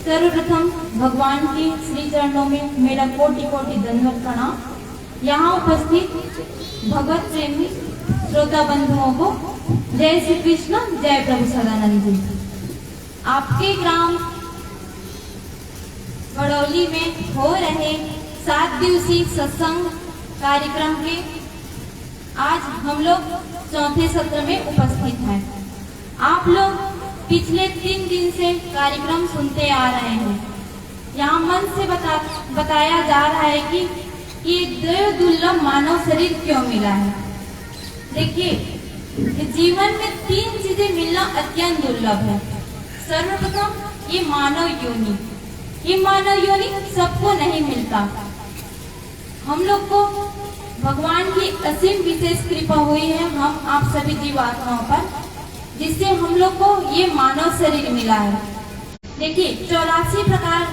सर्वप्रथम भगवान के श्री चरणों में मेरा कोटि कोटि दंडवत प्रणाम। यहाँ उपस्थित भगवत प्रेमी श्रोता बंधुओं को जय श्री कृष्ण, जय प्रभु सदानंद जी। आपके ग्राम बड़ौली में हो रहे 7 दिवसीय सत्संग कार्यक्रम के आज हम लोग चौथे सत्र में उपस्थित हैं। आप लोग पिछले 3 दिन से कार्यक्रम सुनते आ रहे हैं। यहाँ मन से बताया जा रहा है कि ये दुर्लभ मानव शरीर क्यों मिला है। देखिए, जीवन में 3 चीजें मिलना अत्यंत दुर्लभ है। सर्वप्रथम ये मानव योनि। ये मानव योनि सबको नहीं मिलता। हम लोग को भगवान की असीम विशेष कृपा हुई है हम आप सभी जीवात्माओं पर, जिससे हम लोग को ये मानव शरीर मिला है। देखिए, 84 प्रकार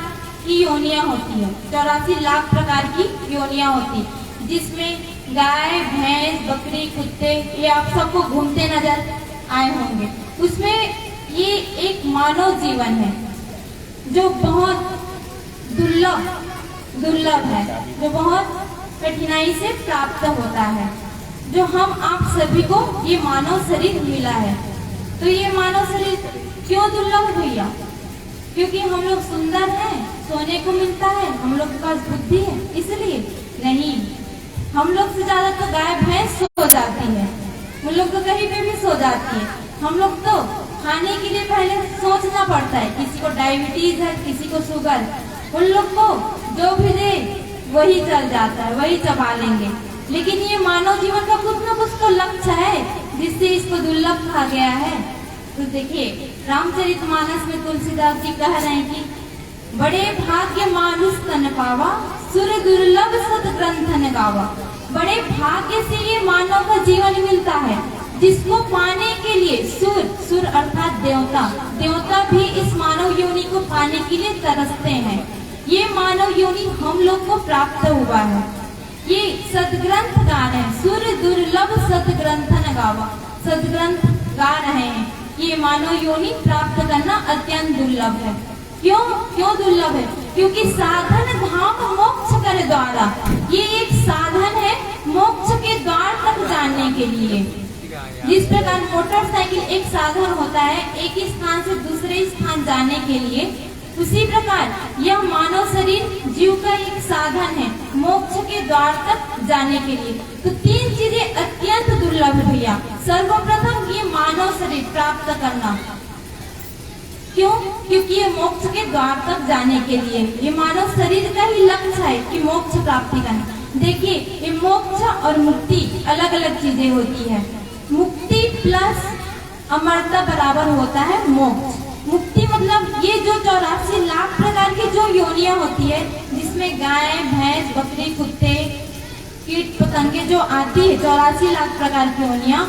की योनियां होती है, 84 लाख प्रकार की योनियां होती, जिसमें गाय, भैंस, बकरी, कुत्ते ये आप सबको घूमते नजर आए होंगे। उसमें ये एक मानव जीवन है जो बहुत दुर्लभ है, जो बहुत कठिनाई से प्राप्त होता है, जो हम आप सभी को ये मानव शरीर मिला है। तो ये मानव शरीर क्यों दुर्लभ है भैया? क्योंकि हम लोग सुंदर हैं, सोने को मिलता है, हम लोग के पास बुद्धि है, इसलिए नहीं। हम लोग से ज्यादा तो गाय भैंस सो जाती है, उन लोग तो कहीं पे भी सो जाती है। हम लोग तो खाने के लिए पहले सोचना पड़ता है, किसी को डायबिटीज है, किसी को शुगर, उन लोग को जो भी दे वही चल जाता है, वही चबा लेंगे। लेकिन ये मानव जीवन का कुछ न कुछ तो लक्ष्य है जिससे इसको दुर्लभ कहा गया है। तो देखिए, रामचरितमानस में तुलसीदास जी कह रहे हैं कि बड़े भाग्य मानुष तन पावा, सुर दुर्लभ सत ग्रंथन गावा। बड़े भाग्य से ये मानव का जीवन मिलता है, जिसको पाने के लिए सुर अर्थात देवता भी इस मानव योनि को पाने के लिए तरसते हैं। ये मानव योनि हम लोग को प्राप्त हुआ है। ये सदग्रंथ गा रहे हैं, सूर्य दुर्लभ सदग्रंथन गावा, सदग्रंथ गा रहे हैं। ये मानव योनि प्राप्त करना अत्यंत दुर्लभ है। क्यों दुर्लभ है? क्योंकि साधन धाम मोक्ष कर द्वारा, ये एक साधन है मोक्ष के द्वार तक जाने के लिए। जिस प्रकार मोटरसाइकिल एक साधन होता है एक स्थान से दूसरे स्थान जाने के लिए, उसी प्रकार यह मानव शरीर जीव का एक साधन है मोक्ष के द्वार तक जाने के लिए। तो 3 चीजें अत्यंत दुर्लभ है भैया। सर्वप्रथम ये मानव शरीर प्राप्त करना। क्यों? क्योंकि ये मोक्ष के द्वार तक जाने के लिए, ये मानव शरीर का ही लक्ष्य है कि मोक्ष प्राप्ति करना। देखिए, ये मोक्ष और मुक्ति अलग अलग चीजें होती है। मुक्ति प्लस अमरता बराबर होता है मोक्ष। मुक्ति मतलब ये जो 84 लाख प्रकार की जो योनियां होती है, जिसमें गाय, भैंस, बकरी, कुत्ते, कीट पतंगे जो आती है, 84 लाख प्रकार की योनियां,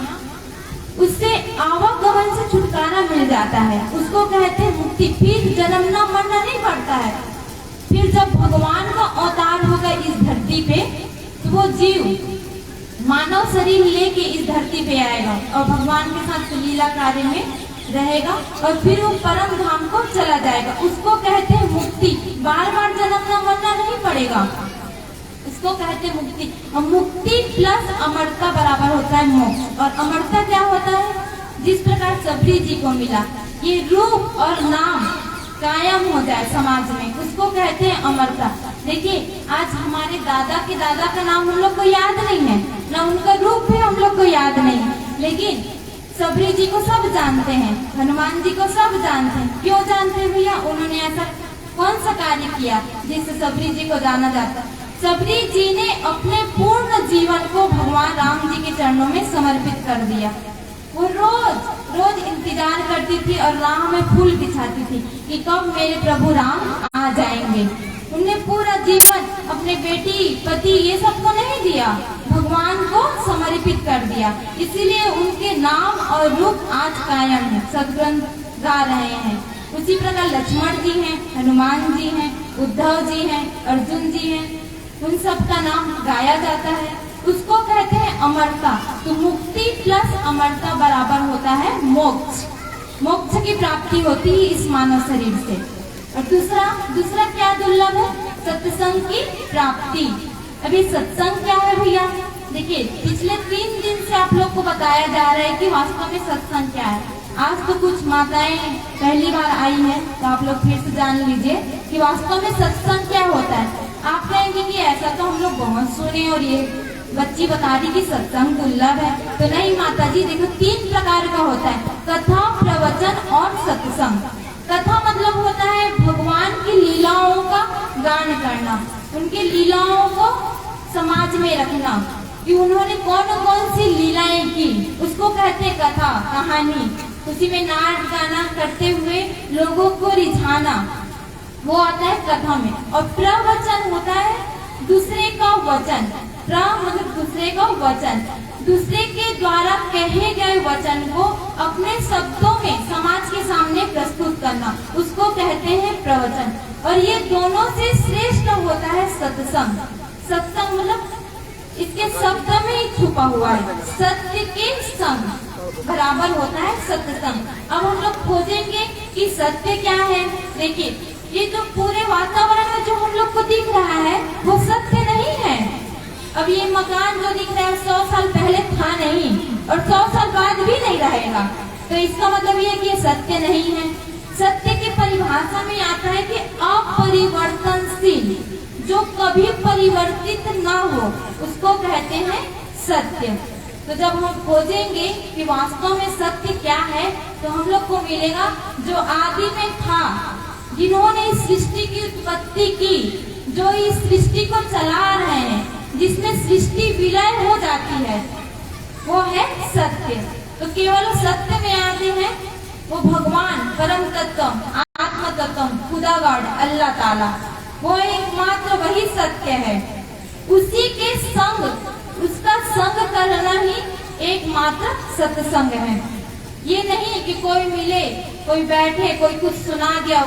उससे आवागमन से छुटकारा मिल जाता है, उसको कहते हैं मुक्ति। फिर जन्मना मरना नहीं पड़ता है। फिर जब भगवान का अवतार होगा इस धरती पे, तो वो जीव मानव शरीर लेके इस धरती पे आएगा और भगवान के साथ लीला कार्य में रहेगा और फिर वो परम धाम को चला जाएगा। उसको कहते हैं मुक्ति। बार बार जन्मना मरना नहीं पड़ेगा, इसको कहते हैं मुक्ति। और मुक्ति प्लस अमरता बराबर होता है मोक्ष। और अमरता क्या होता है? जिस प्रकार सबरी जी को मिला, ये रूप और नाम कायम हो जाए समाज में, उसको कहते हैं अमरता। देखिए, आज हमारे दादा के दादा का नाम हम लोग को याद नहीं है, ना उनका रूप भी हम लोग को याद नहीं है, लेकिन सबरी जी को सब जानते हैं, हनुमान जी को सब जानते हैं। क्यों जानते हैं भैया? उन्होंने ऐसा कौन सा कार्य किया जिससे सबरी जी को जाना जाता? सबरी जी ने अपने पूर्ण जीवन को भगवान राम जी के चरणों में समर्पित कर दिया। वो रोज इंतजार करती थी और राह में फूल बिछाती थी कि कब मेरे प्रभु राम आ जाएंगे। उन्हें पूरा जीवन अपने बेटी, पति ये सबको नहीं दिया, भगवान को समर्पित कर दिया। इसीलिए उनके नाम और रूप आज कायम है, सदग्रंथ गा रहे हैं। उसी प्रकार लक्ष्मण जी हैं, हनुमान जी हैं, उद्धव जी हैं, अर्जुन जी हैं, उन सब का नाम गाया जाता है। उसको कहते हैं अमरता। तो मुक्ति प्लस अमरता बराबर होता है मोक्ष। मोक्ष की प्राप्ति होती है इस मानव शरीर से। और दूसरा क्या दुर्लभ है? सत्संग की प्राप्ति। अभी सत्संग क्या है भैया? देखिए पिछले 3 दिन से आप लोग को बताया जा रहा है कि वास्तव में सत्संग क्या है। आज तो कुछ माताएं पहली बार आई है, तो आप लोग फिर से जान लीजिए कि वास्तव में सत्संग क्या होता है। आप कहेंगे कि ऐसा तो हम लोग बहुत सुने और ये बच्ची बता रही कि सत्संग दुर्लभ है। तो नहीं माता जी, देखो 3 प्रकार का होता है, कथा, प्रवचन और सत्संग। कथा मतलब होता है भगवान की लीलाओं का गान करना, उनकी लीलाओं को समाज में रखना कि उन्होंने कौन कौन सी लीलाएं की, उसको कहते हैं कथा, कहानी। उसी में नाच गाना करते हुए लोगों को रिझाना, वो आता है कथा में। और प्रवचन होता है दूसरे का वचन। प्र मतलब दूसरे का वचन, दूसरे के द्वारा कहे गए वचन को अपने शब्दों में समाज के सामने प्रस्तुत करना, उसको कहते हैं प्रवचन। और ये दोनों से श्रेष्ठ होता है सत्संग। सत्संग मतलब इसके शब्द में ही छुपा हुआ है, सत्य के संग बराबर होता है सत्संग। अब हम लोग खोजेंगे कि सत्य क्या है। देखिए ये जो पूरे वातावरण में जो हम लोग को दिख रहा है वो सत्य नहीं है। अब ये मकान जो दिख रहा है 100 साल पहले था नहीं और 100 साल बाद भी नहीं रहेगा, तो इसका मतलब ये कि ये सत्य नहीं है। सत्य की परिभाषा में आता है कि अपरिवर्तनशील, जो कभी परिवर्तित ना हो, उसको कहते हैं सत्य। तो जब हम खोजेंगे कि वास्तव में सत्य क्या है, तो हम लोग को मिलेगा जो आदि में था, जिन्होंने इस सृष्टि की उत्पत्ति की, जो इस सृष्टि को चला रहे हैं, जिसमें सृष्टि विलय हो जाती है, वो है सत्य। तो केवल सत्य में आते हैं वो भगवान, परम तत्व, आत्म तत्व, खुदा गॉड, अल्लाह ताला, वो एकमात्र वही सत्य है। उसी के संग, उसका संग करना ही एकमात्र सत्संग है। ये नहीं कि कोई मिले, कोई बैठे, कोई कुछ सुना दिया,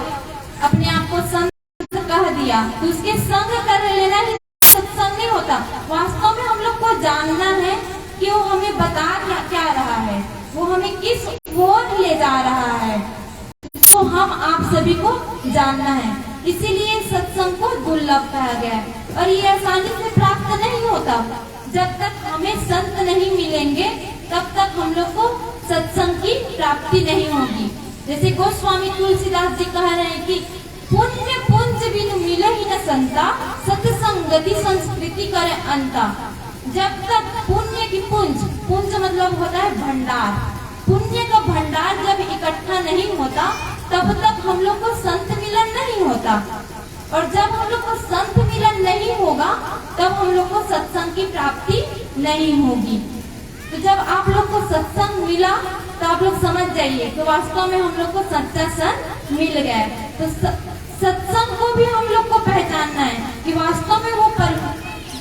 अपने आप को संत कह दिया, तो उसके संग कर लेना ही सत्संग नहीं होता। वास्तव में हम लोग को जानना है कि वो हमें बता क्या रहा है, वो हमें किस ओर ले जा रहा है, तो हम आप सभी को जानना है। इसीलिए सत्संग को दुर्लभ कहा गया है। और ये आसानी से प्राप्त नहीं होता। जब तक हमें संत नहीं मिलेंगे तब तक हम लोग को सत्संग की प्राप्ति नहीं होगी। जैसे गोस्वामी तुलसीदास जी कह रहे हैं कि पुण्य पुंज बिनु मिले ही न संता, सत्संगति संस्कृति करे अंता। जब तक पुण्य की पुंज, पुंज मतलब होता है भंडार, पुण्य का भंडार जब इकट्ठा नहीं होता तब तक हम लोग को संत मिलन नहीं होता। और जब हम लोग को संत मिलन नहीं होगा तब हम लोग को सत्संग की प्राप्ति नहीं होगी। तो जब आप लोग को सत्संग मिला तो आप लोग समझ जाइए कि वास्तव में हम लोग को सच्चा संत मिल गया। तो सत्संग को भी हम लोग को पहचानना है कि वास्तव में वो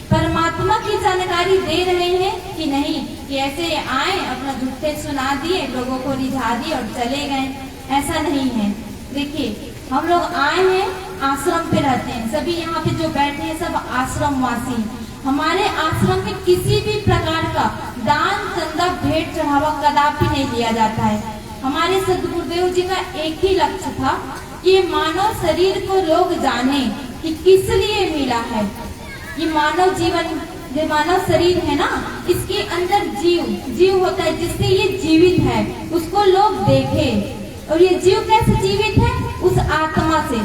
परमात्मा की जानकारी दे रहे हैं कि नहीं, कि ऐसे आए अपना झूठे सुना दिए, लोगों को रिझा दिए और चले गए, ऐसा नहीं है। देखिए हम लोग आए हैं, आश्रम पे रहते हैं, सभी यहाँ पे जो बैठे हैं सब आश्रमवासी। हमारे आश्रम में किसी भी प्रकार का दान चंदा भेंट चढ़ावा कदापि नहीं दिया जाता है। हमारे सदगुरुदेव जी का एक ही लक्ष्य था कि मानव शरीर को लोग जाने कि किस लिए मिला है। ये मानव जीवन, जो मानव शरीर है ना, इसके अंदर जीव होता है, जिससे ये जीवित है, उसको लोग देखे। और ये जीव कैसे जीवित है? उस आत्मा से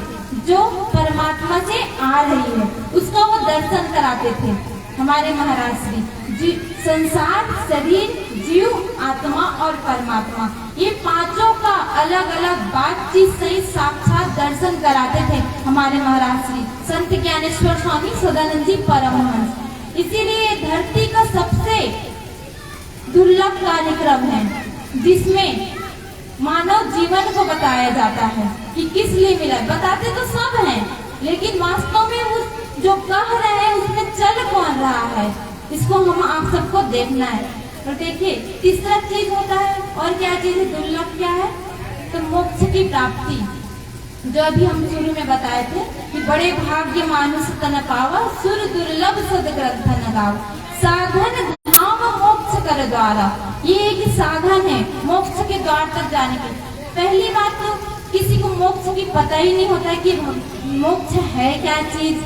जो परमात्मा से आ रही है, उसका वो दर्शन कराते थे हमारे महाराज श्री। संसार, शरीर, जीव, आत्मा और परमात्मा, ये पांचों का अलग अलग बातचीत सहित साक्षात दर्शन कराते थे हमारे महाराज श्री संत ज्ञानेश्वर स्वामी सदानंद जी परमहंस। इसीलिए धरती का सबसे दुर्लभ कार्यक्रम है जिसमें मानव जीवन को बताया जाता है कि किस लिए मिला। बताते तो सब हैं, लेकिन वास्तव में उस जो कह रहे हैं उसमें चल कौन रहा है, इसको हम आप सबको देखना है। और देखिए तीसरा चीज होता है, और क्या चीज है दुर्लभ, क्या है? तो मोक्ष की प्राप्ति, जो अभी हम शुरू में बताए थे कि बड़े भाग्य मानुष तन पावा, सुर दुर्लभ सदग्रंथ न गाव, साधन धाम मोक्ष कर द्वारा। ये एक साधन है मोक्ष के द्वार तक जाने की। पहली बात तो किसी को मोक्ष की पता ही नहीं होता कि मोक्ष है क्या चीज।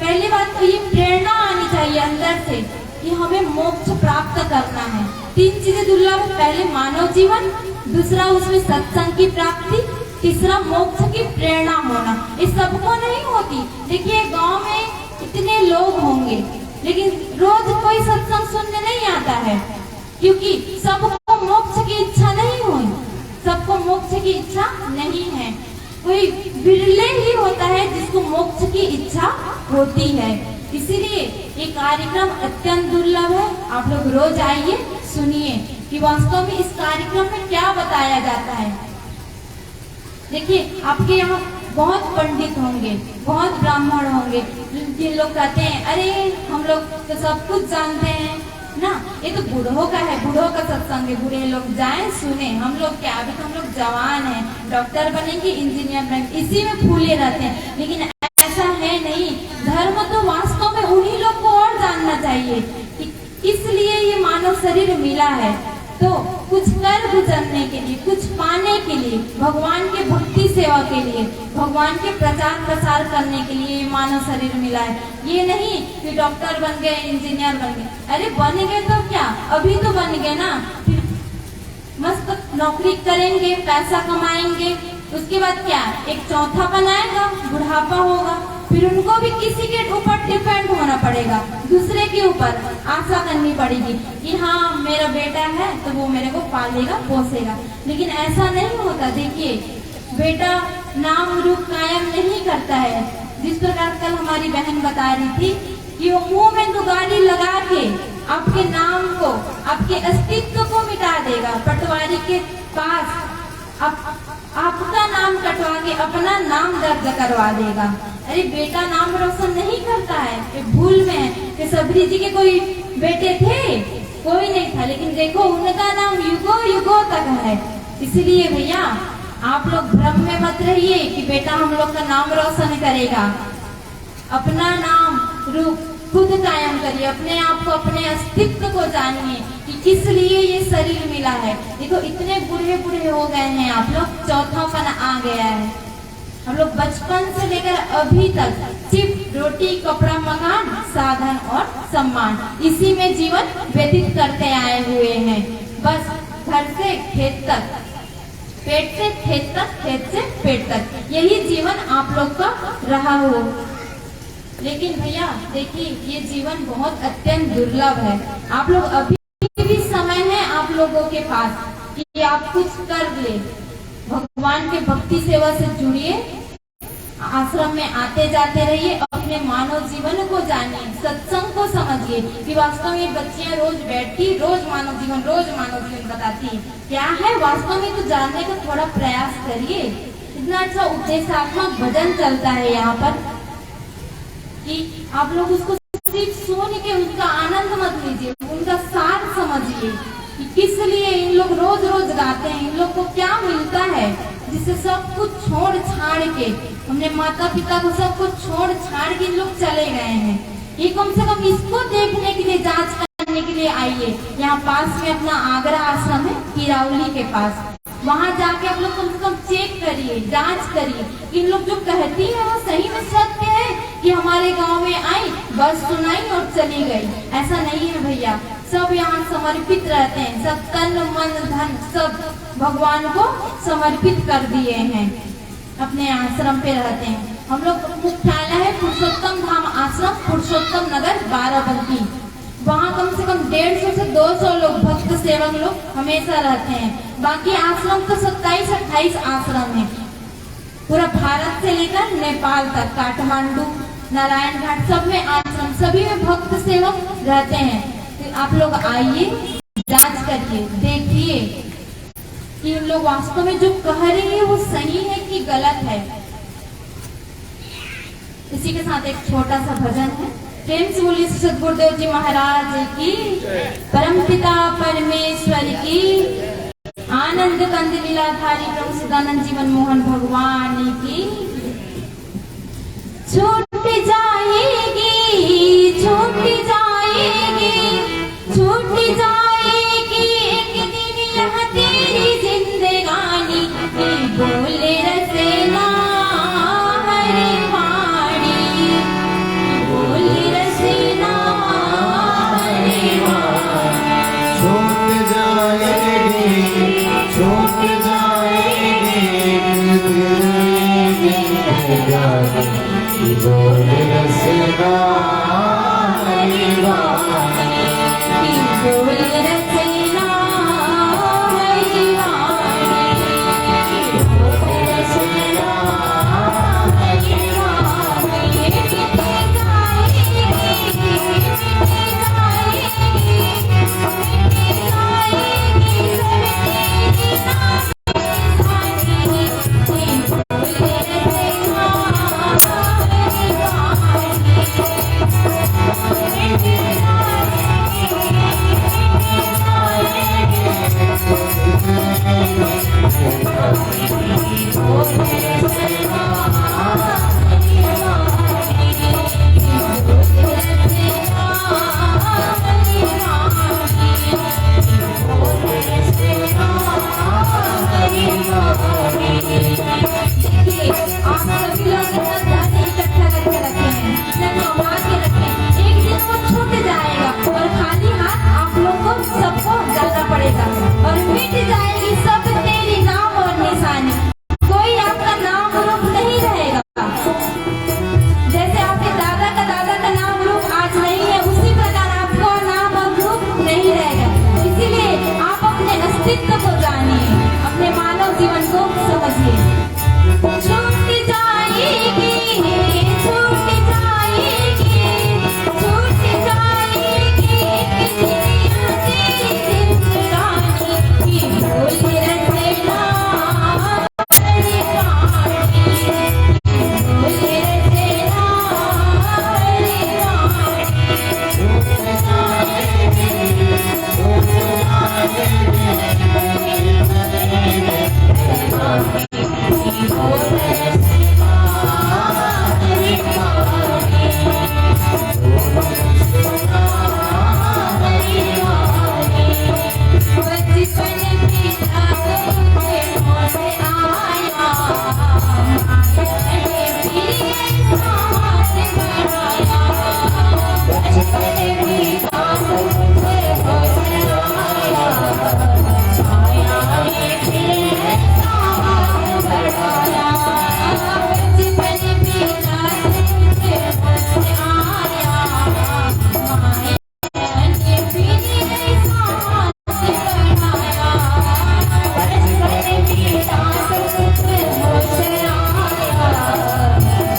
पहली बात तो ये प्रेरणा आनी चाहिए अंदर से कि हमें मोक्ष प्राप्त करना है। 3 चीजें दुर्लभ, पहले मानव जीवन, दूसरा उसमें सत्संग की प्राप्ति, तीसरा मोक्ष की प्रेरणा होना। ये सबको नहीं होती। देखिए गांव में इतने लोग होंगे लेकिन रोज कोई सत्संग सुनने नहीं आता है, क्योंकि सबको मोक्ष की इच्छा नहीं हुई, सबको मोक्ष की इच्छा नहीं है। कोई बिरले ही होता है जिसको मोक्ष की इच्छा होती है। इसीलिए ये कार्यक्रम अत्यंत दुर्लभ है। आप लोग रोज आइए, सुनिए कि वास्तव में इस कार्यक्रम में क्या बताया जाता है। देखिए आपके यहाँ बहुत पंडित होंगे, बहुत ब्राह्मण होंगे, जिन लोग कहते हैं अरे हम लोग तो सब कुछ जानते हैं ना, ये तो बूढ़ों का है, बूढ़ों का सत्संग है, बूढ़े लोग जाएं सुने। हम लोग क्या, अभी तो हम लोग जवान हैं, डॉक्टर बनेंगे, इंजीनियर बनेंगे, इसी में फूले रहते हैं। लेकिन ऐसा है नहीं। धर्म तो वास्तव में उन्हीं लोग को और जानना चाहिए कि किस लिए ये मानव शरीर मिला है। तो कुछ कर गुजरने के लिए, कुछ पाने के लिए, भगवान के भक्ति सेवा के लिए, भगवान के प्रचार प्रसार करने के लिए ये मानव शरीर मिला है। ये नहीं कि डॉक्टर बन गए, इंजीनियर बन गए। अरे बन गए तो क्या, अभी तो बन गए ना, फिर मस्त नौकरी करेंगे, पैसा कमाएंगे, उसके बाद क्या, एक चौथा बनाएगा, बुढ़ापा होगा, फिर उनको भी किसी के ऊपर डिपेंड होना पड़ेगा, दूसरे के ऊपर आशा करनी पड़ेगी कि हाँ मेरा बेटा है तो वो मेरे को पालेगा पोसेगा। लेकिन ऐसा नहीं होता। देखिए बेटा नाम रूप कायम नहीं करता है। जिस प्रकार कल हमारी बहन बता रही थी कि वो मुंह में दुगाली लगा के आपके नाम को, आपके अस्तित्व को मिटा देगा। पटवारी के पास आपका नाम कटवा के अपना नाम दर्ज करवा देगा। अरे बेटा नाम रोशन नहीं करता है, ये भूल में है कि सबरी जी के कोई बेटे थे, कोई नहीं था, लेकिन देखो उनका नाम युगों युगों तक है। इसलिए भैया आप लोग भ्रम में मत रहिए कि बेटा हम लोग का नाम रोशन करेगा। अपना नाम रूप खुद कायम करिए, अपने आप को, अपने अस्तित्व को जानिए कि किस लिए ये शरीर मिला है। देखो इतने बूढ़े बूढ़े हो गए हैं आप लोग, चौथापन आ गया है। हम लोग बचपन से लेकर अभी तक सिर्फ रोटी कपड़ा मकान साधन और सम्मान, इसी में जीवन व्यतीत करते आए हुए हैं। बस घर से खेत तक, पेट से खेत तक, खेत से पेट तक, यही जीवन आप लोग का रहा हो। लेकिन भैया देखिए ये जीवन बहुत अत्यंत दुर्लभ है। आप लोग अभी भी समय है आप लोगों के पास कि आप कुछ कर ले। भगवान के भक्ति सेवा से जुड़िए, आश्रम में आते जाते रहिए, अपने मानव जीवन को जानिए, सत्संग को समझिए कि वास्तव में बच्चियां रोज बैठती, रोज मानव जीवन बताती क्या है, वास्तव में तो जानने का थोड़ा प्रयास करिए। इतना अच्छा उपदेशात्मक भजन चलता है यहाँ पर कि आप लोग उसको सिर्फ सुन के उनका आनंद मत लीजिए, उनका सार समझिए कि किस लिए इन लोग रोज रोज गाते हैं, इन लोग को क्या मिलता है जिससे सब कुछ छोड़ छाड़ के, हमने माता पिता को सब कुछ छोड़ छाड़ के इन लोग चले गए हैं। ये कम से कम इसको देखने के लिए, जांच करने के लिए आइए। यहाँ पास में अपना आगरा आश्रम है, किरावली के पास, वहाँ जाके आप लोग कम से कम चेक करिए, जांच करिए कि इन लोग जो कहती है वो सही में सत्य है कि हमारे गांव में आई, बस सुनाई और चली गई। ऐसा नहीं है भैया, सब यहाँ समर्पित रहते हैं, सब तन मन धन सब भगवान को समर्पित कर दिए हैं, अपने आश्रम पे रहते हैं। हम लोग मुख्यालय है पुरुषोत्तम धाम आश्रम, पुरुषोत्तम नगर बाराबंकी। वहाँ कम से कम 150 से 200 लोग, भक्त सेवक लोग हमेशा रहते हैं। बाकी आश्रम तो 27-28 आश्रम है, पूरा भारत से लेकर नेपाल तक, काठमांडू, नारायण घाट, सब में आश्रम, सभी में भक्त सेवक रहते हैं। तो आप लोग आइए, जांच करिए, देखिए कि उन लोग वास्तव में जो कह रहे हैं वो सही है कि गलत है। इसी के साथ एक छोटा सा भजन है। प्रेम से बोलिए सदगुरुदेव जी महाराज की, परमपिता परमेश्वर की, आनंद कंद लीलाधारी प्रभु सदानंद जीवन मोहन भगवान की। छूट जाएगी, छूट जाएगी, छूट जाएगी एक दिन यह तेरी जिंदगानी। बोल ज्ञानी बोल रसना हरि वाणी बोल रसना हरि वाणी रसना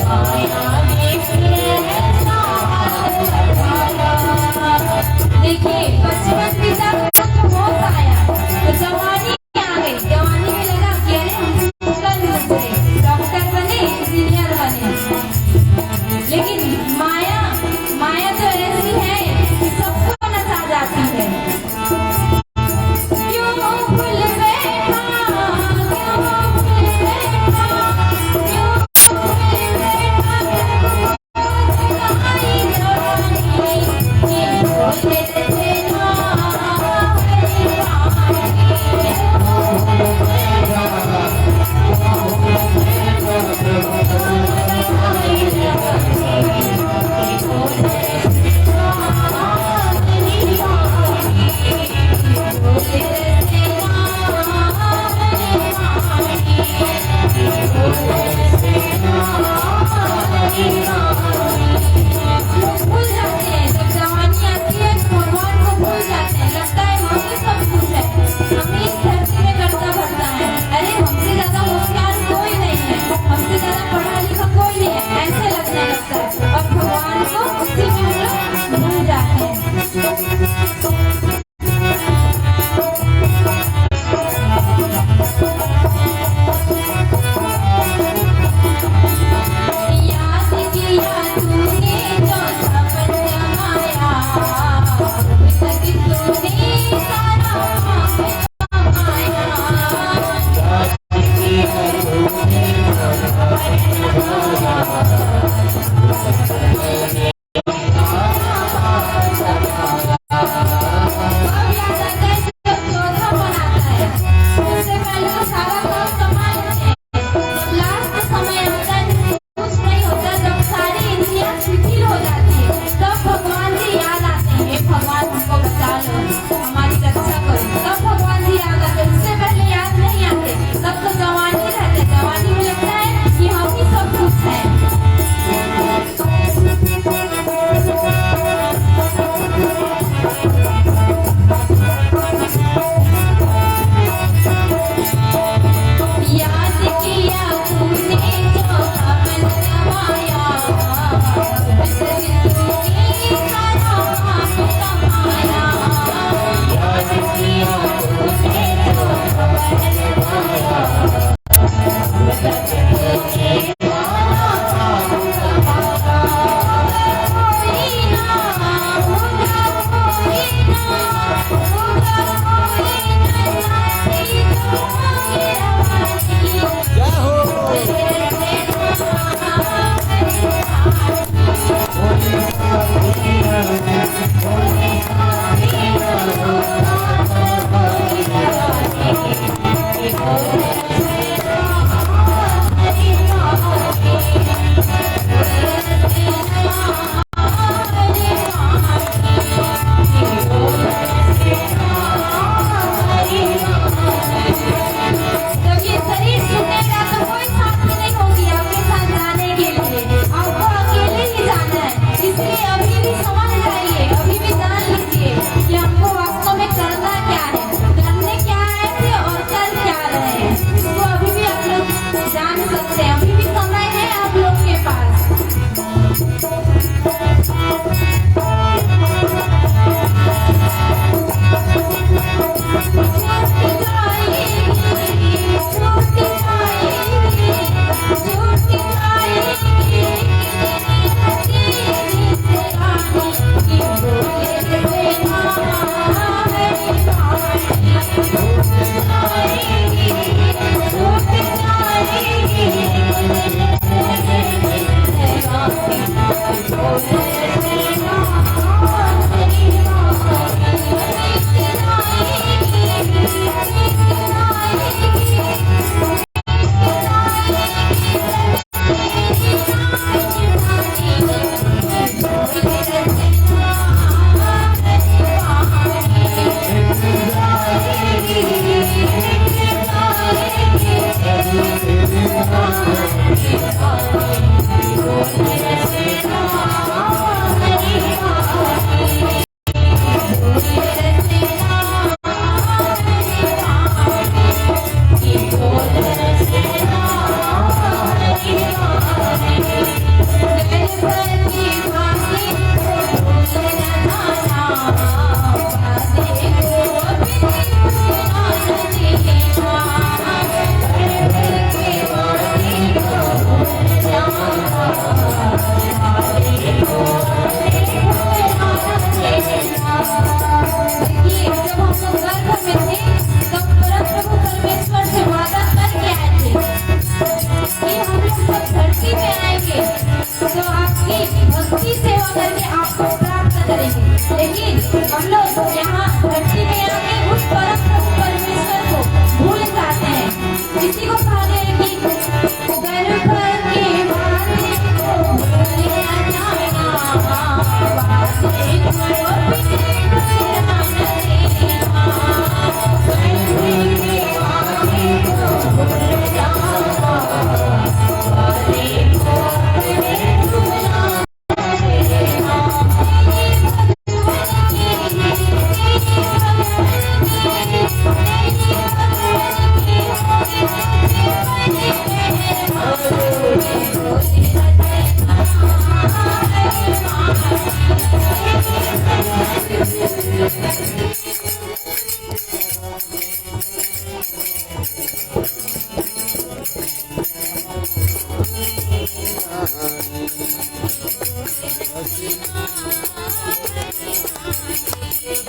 हरि वाणी कि भक्ति सेवा करके आपको प्राप्त करेंगे। लेकिन हम लोग यहाँ धरती में आके उस परम प्रभु परमेश्वर को भूल जाते हैं। किसी को कहा गया है कि गर्भ के वादे को भूल जाना, वादे को बिना करना देना, गर्भ के वादे को भूल जाना, वादे को बिना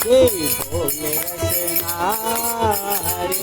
भोले रसना हरि